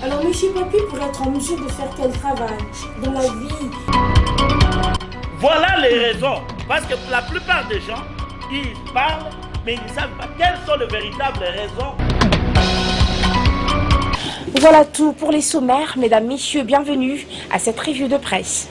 Alors Monsieur Papi, pour être en mesure de faire quel travail dans la vie? Voilà les raisons. Parce que la plupart des gens, ils parlent, mais ils ne savent pas quelles sont les véritables raisons. Voilà tout pour les sommaires. Mesdames, Messieurs, bienvenue à cette revue de presse.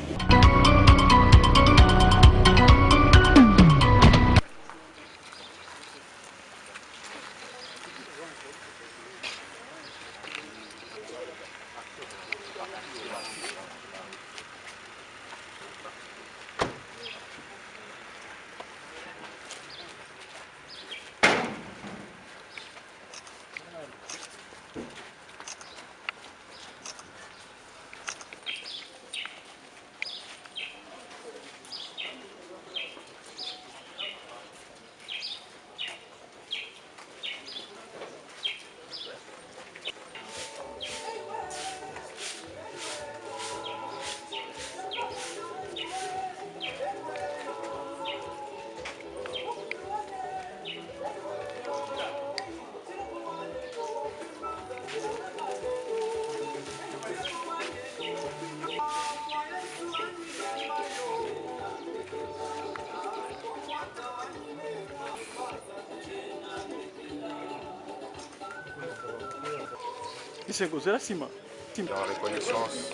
En reconnaissance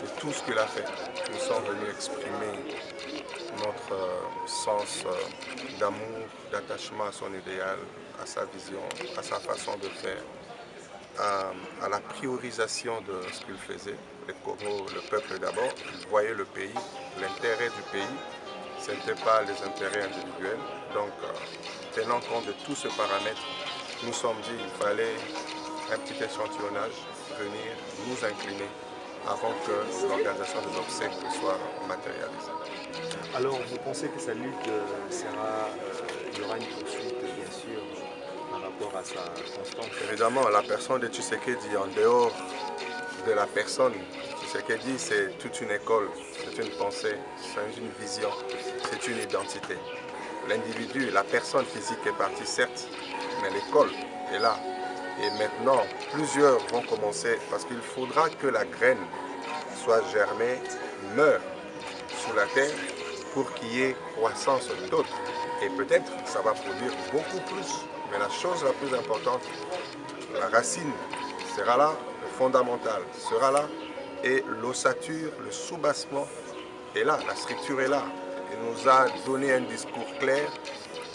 de tout ce qu'il a fait, nous sommes venus exprimer notre sens d'amour, d'attachement à son idéal, à sa vision, à sa façon de faire, à la priorisation de ce qu'il faisait. Les Congos, le peuple d'abord, il voyait le pays, l'intérêt du pays, ce n'était pas les intérêts individuels. Donc, tenant compte de tous ces paramètres, nous sommes dit qu'il fallait un petit échantillonnage, venir nous incliner avant que l'organisation des obsèques soit matérialisée. Alors vous pensez que sa lutte il y aura une poursuite bien sûr par rapport à sa constance? Évidemment, la personne de Tshisekedi, en dehors de la personne, Tshisekedi c'est toute une école, c'est une pensée, c'est une vision, c'est une identité. L'individu, la personne physique est partie certes, mais l'école est là. Et maintenant, plusieurs vont commencer parce qu'il faudra que la graine soit germée, meure sous la terre pour qu'il y ait croissance d'autres. Et peut-être ça va produire beaucoup plus. Mais la chose la plus importante, la racine sera là, le fondamental sera là et l'ossature, le soubassement est là, la structure est là. Il nous a donné un discours clair.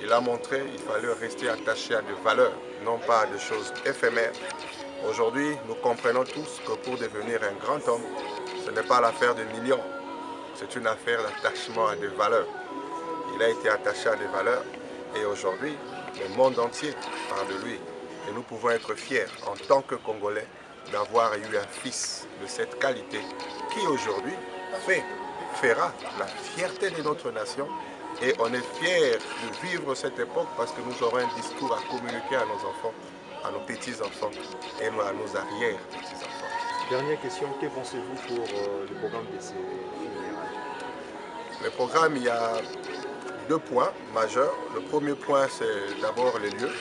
Il a montré qu'il fallait rester attaché à des valeurs, non pas à des choses éphémères. Aujourd'hui, nous comprenons tous que pour devenir un grand homme, ce n'est pas l'affaire de millions, c'est une affaire d'attachement à des valeurs. Il a été attaché à des valeurs et aujourd'hui, le monde entier parle de lui. Et nous pouvons être fiers, en tant que Congolais, d'avoir eu un fils de cette qualité qui aujourd'hui fera la fierté de notre nation. Et on est fiers de vivre cette époque parce que nous aurons un discours à communiquer à nos enfants, à nos petits-enfants et à nos arrière-petits-enfants. Dernière question, que pensez-vous pour le programme de ces funérailles? Le programme, il y a deux points majeurs. Le premier point, c'est d'abord les lieux.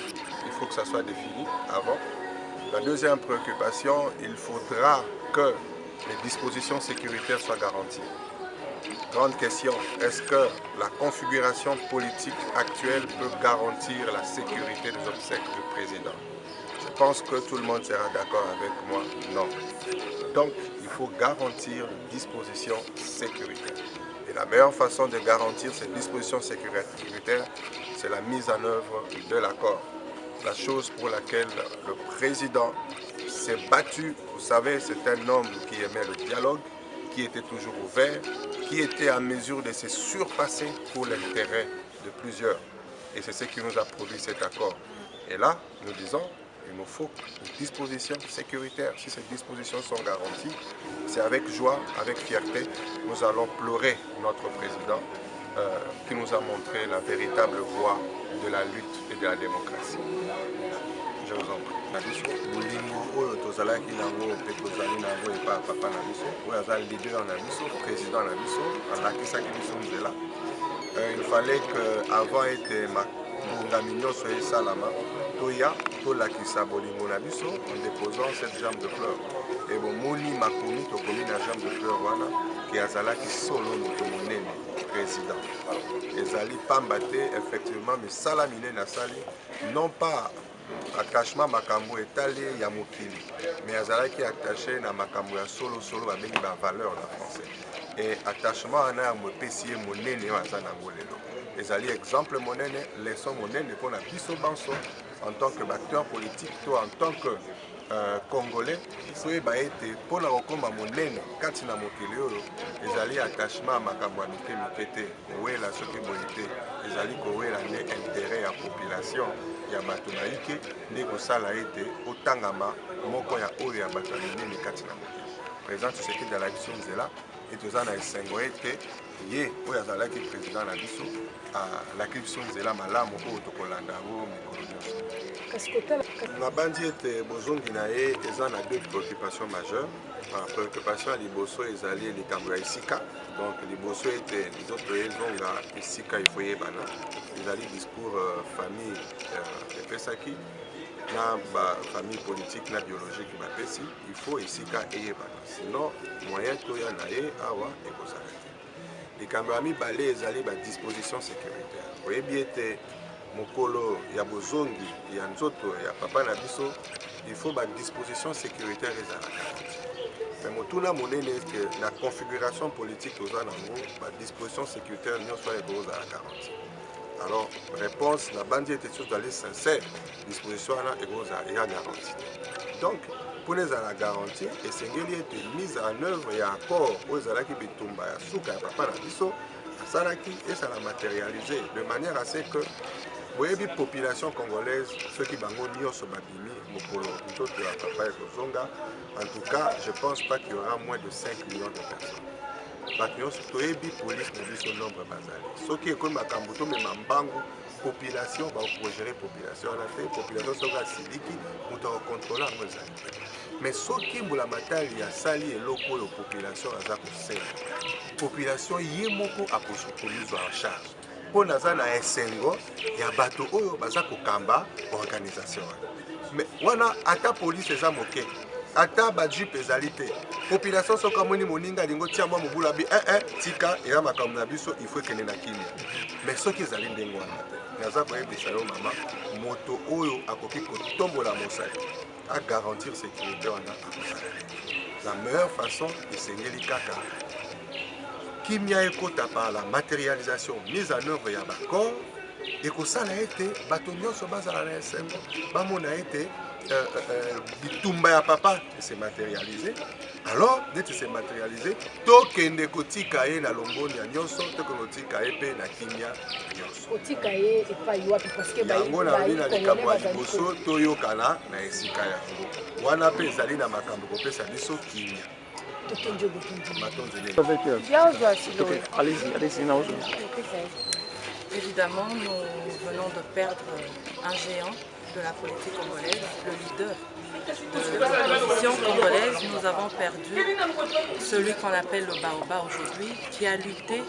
Il faut que ça soit défini avant. La deuxième préoccupation, il faudra que les dispositions sécuritaires soient garanties. Grande question, est-ce que la configuration politique actuelle peut garantir la sécurité des obsèques du président? Je pense que tout le monde sera d'accord avec moi, non. Donc, il faut garantir les dispositions sécuritaires. Et la meilleure façon de garantir ces dispositions sécuritaires, c'est la mise en œuvre de l'accord. La chose pour laquelle le président s'est battu, vous savez, c'est un homme qui aimait le dialogue, qui était toujours ouvert, qui était en mesure de se surpasser pour l'intérêt de plusieurs. Et c'est ce qui nous a produit cet accord. Et là, nous disons, il nous faut une disposition sécuritaire. Si ces dispositions sont garanties, c'est avec joie, avec fierté, nous allons pleurer notre président qui nous a montré la véritable voie de la lutte et de la démocratie. Je vous en prie. Bolingo oyo tozalaki nango pe tozali nango epa papa na biso oyo aza leader na biso président na biso alakisaki biso nzela. Il fallait que avant ete mabongami nyonso esalama toya tolakisa bolingo na biso en déposant cette jambe de fleur. Et bon moni makomi tokomi na jambe de fleur wana ki azalaki solo moto monene président. Ezali pamba te effectivement misala minene asali non pas attachement makambo etali ya mokili mais azalaki attaché na makambo ya solo babengi ba valeur na français. Et attachement wana ya mopesi ye monene oyo aza nango lelo ezali exemple monene leçon monene mpona biso banso en tant que acteur politique to en tant que congolais soyeba ete mpona kokoma monene kati na mokili oyo ezali attachement ya makambo ya mike te kowela soki boye te ezali kowela nde intérêt ya population ya bato na ike nde kosala ete otangama moko ya oyo ya bato ya minene kati na mokili. Président Tshisekedi azalaki biso nzela etoza na esengo ete ye oyo azalaki président na biso alaki biso nzela malamu oyo tokolanda yango mikolo nyonso. Nabandi ete bozongi na ye eza na deux préoccupations majeures. Préoccupation ya liboso ezali likambo ya esika, donc liboso ete nzoto ezonga esika ifoyebana ezali discours famille epesaki na famille politique na biologique bapesi il faut esika eyebana sinon moyen toya na ye awa ekozala te. Likambo ya mibale ezali disposition sécuritaire. Oyebi ete mokolo ya bozongi ya nzoto ya papa na biso il faut disposition sécuritaire ezalaka. Mais motuna monene que la configuration politique aux nango disposition sécuritaire nyonso ekozala garantie. Alors réponse la bandi était sur d'aller sincère disposition na ekozala ya garantie. Donc pour les la garantie et sengeli était mise en œuvre ya accord aux alaki bitumba ya suka ya papa na biso salaki et ça l'a matérialisé de manière à ce que la population congolaise, ceux qui bango nyonso babimi mokolo nzoto ya papa ya kozonga, en tout cas je pense pas qu'il y aura moins de 5 millions de personnes. Bato nyonso toyebi police na biso nombre bazali soki ekomi makambo tomema mbangu population bakogere population wana te population soki asiliki moto akokontrole yango ezali mais soki mbula matali asali eloko oyo population aza kosala population ye moko akosokolizwa en charge mpo naza na esengo ya bato oyo baza kokamba organisation mais wana ata police eza moke ata bajupe ezali te population soki amoni moninga alingo tia mwa mobulu abi tika eya makambo na biso il faut ekende na kimia mais soki ezali ndenge wana te naza koyebisa yo mama moto oyo akoki kotombola mosali agarantir sécurité wana la meilleure façon esengeli kaka kimia ekota par la matérialisation mise en œuvre ya baccord ekosala ete bato nyonso bazala na esengo bamona ete bitumba ya papa se matérialisé alors neti se matérialisé tokende kotika ye na longoni ya nyonso tokende kotika ye mpe na kimia nyonso kotika ye epai wapi parce que yango nabi na likambo ya liboso toyokana na esika yango wana mpe ezali na makambo kopesa biso kimia. Évidemment, nous venons de perdre un géant de la politique congolaise, le leader de l'opposition congolaise. Nous avons perdu celui qu'on appelle le Baoba aujourd'hui, qui a lutté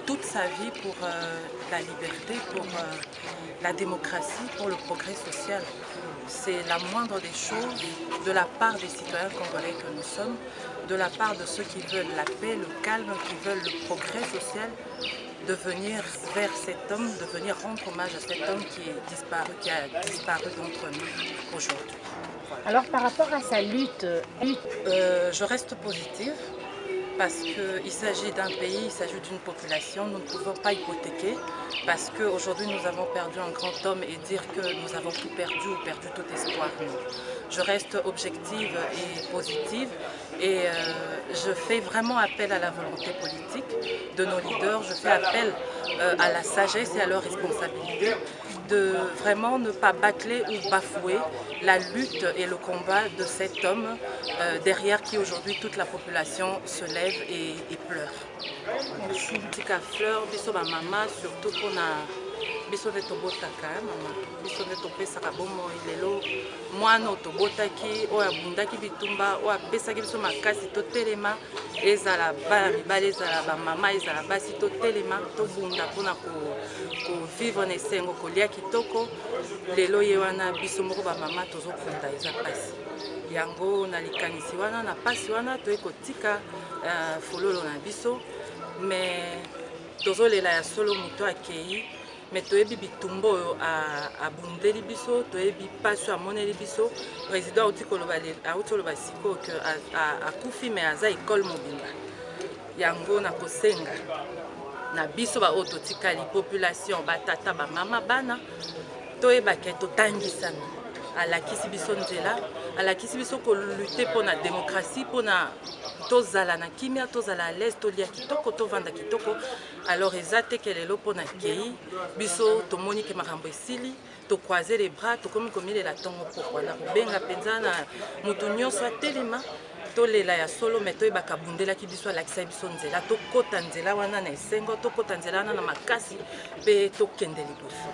toute sa vie pour la liberté, pour la démocratie, pour le progrès social. C'est la moindre des choses de la part des citoyens congolais que nous sommes, de la part de ceux qui veulent la paix, le calme, qui veulent le progrès social, de venir vers cet homme, de venir rendre hommage à cet homme qui a disparu d'entre nous aujourd'hui. Alors par rapport à sa lutte, je reste positive parce qu'il s'agit d'un pays, il s'agit d'une population, nous ne pouvons pas hypothéquer parce qu'aujourd'hui nous avons perdu un grand homme et dire que nous avons tout perdu ou perdu tout espoir. Non. Je reste objective et positive et je fais vraiment appel à la volonté politique de nos leaders, je fais appel à la sagesse et à leur responsabilité de vraiment ne pas bâcler ou bafouer la lutte et le combat de cet homme derrière qui aujourd'hui toute la population se lève et pleure. Tika fleur, biso ba mama surtout pour biso nde tobotaka mama biso nde topesaka bomoi lelo mwana tobotaki oyo abundaki bitumba oyo apesaki biso makasi totelema ezala bana mibale ezala bamama ezala basi totelema tobunda mpona kovivre na esengo kolia kitoko lelo ye wana biso moko bamama tozokunda eza pasi yango na likanisi wana na pasi wana toye kotika fololo na biso me tozolela ya solo moto akei me toyebi bitumba oyo abundeli biso toyebi pasi oyo amoneli biso président auti koloba sikoyo ke akufi me aza ekole mobimba yango na kosenga na biso baoyo totikali population batata bamama bana toyebake totangisami alakisi biso nzela alakisi biso kolute mpona démocratie mpona tozala na kimia tozala à l'aise tolia kitoko tovanda kitoko alors eza teke lelo mpona kei biso tomoni ke makambo esili tokroise les bras tokomi komilela ntongo pokwa na kobenga mpenza na moto nyonso atelema tolela ya solo me toyebaka bundelaki biso alakisa biso nzela tokota nzela wana na esengo tokota nzela wana na makasi mpe tokende liboso